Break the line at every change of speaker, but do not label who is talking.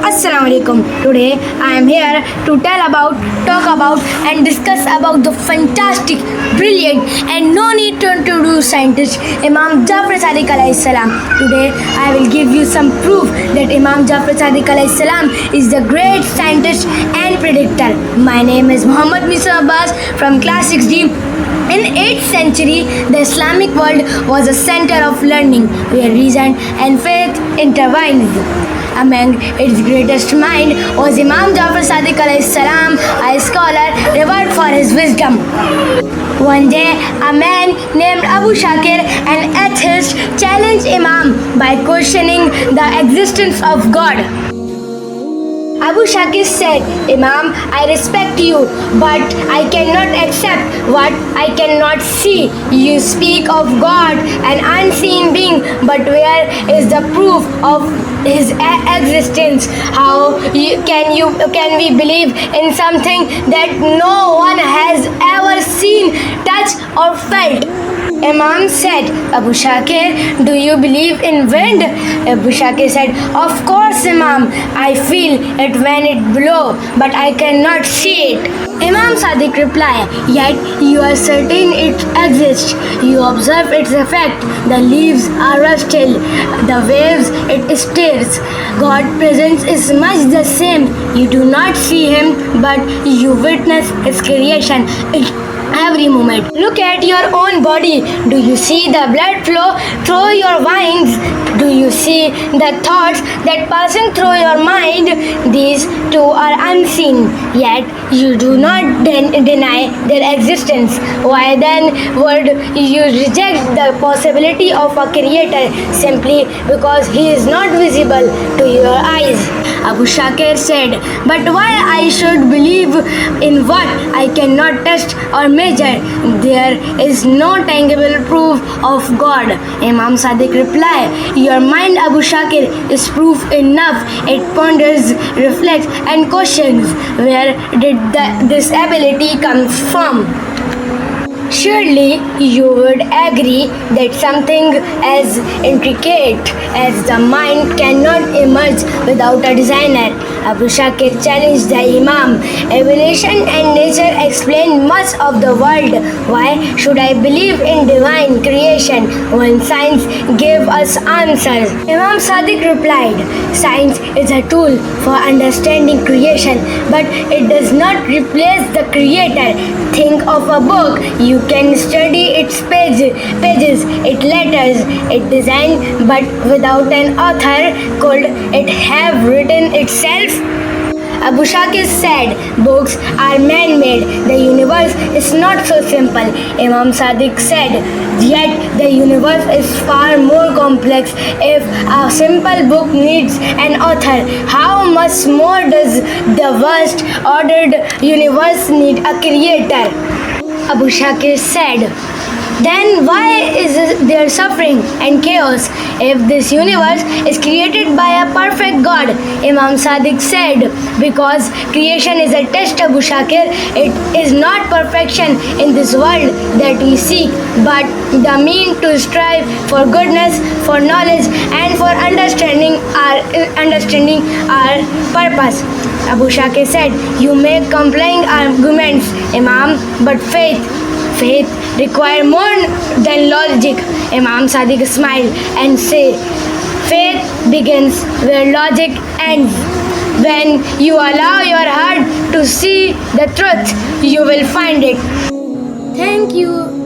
Assalamu alaikum. Today I am here to talk about and discuss about the fantastic, brilliant and no need to introduce scientist Imam Jafar Sadiq alayhi salam. Today I will give you some proof that Imam Jafar Sadiq alayhi salam is the great scientist and predictor. My name is Muhammad Misa Abbas from class 6D. In 8th century, the Islamic world was a center of learning where reason and faith intertwined. Among its greatest mind was Imam Jafar Sadiq alayhi salam, a scholar revered for his wisdom. One day, a man named Abu Shakir, an atheist, challenged Imam by questioning the existence of God. Abu Shakir said, Imam, I respect you, but I cannot accept what I cannot see. You speak of God, an unseen being, but where is the proof of his existence? How can we believe in something that no one has ever seen, touched, or felt? Imam said, Abu Shakir, do you believe in wind? Abu Shakir said, of course, Imam. I feel it when it blows, but I cannot see it. Imam Sadiq replied, yet you are certain it exists. You observe its effect. The leaves are rustle, the waves it stirs. God's presence is much the same. You do not see him, but you witness his creation. Every moment. Look at your own body. Do you see the blood flow through your veins? Do you see the thoughts that passing through your mind? These two are unseen, yet you do not deny their existence. Why then would you reject the possibility of a creator simply because he is not visible to your eyes? Abu Shakir said, but why I should believe in what I cannot touch or measure? There is no tangible proof of God. Imam Sadiq replied, your mind, Abu Shakir, is proof enough. It ponders, reflects and questions. Where did this ability come from? Surely you would agree that something as intricate as the mind cannot emerge without a designer. Abu Shakir challenged the Imam. Evolution and nature explain much of the world. Why should I believe in divine creation when science gave us answers? Imam Sadiq replied, science is a tool for understanding creation, but it does not replace the creator. Think of a book. You can study its pages, its letters, its design, but without an author, could it have written itself? Abu Shakir said, books are man-made. The universe is not so simple. Imam Sadiq said, yet the universe is far more complex. If a simple book needs an author, how much more does the vast ordered universe need a creator? Abu Shakir said, then why is there suffering and chaos if this universe is created by a perfect God? Imam Sadiq said, because creation is a test, Abu Shakir. It is not perfection in this world that we seek, but the mean to strive for goodness, for knowledge and for understanding our purpose. Abu Shakir said, you make compelling arguments, Imam, but faith require more than logic. Imam Sadiq smiled and said, faith begins where logic ends. When you allow your heart to see the truth, you will find it. Thank you.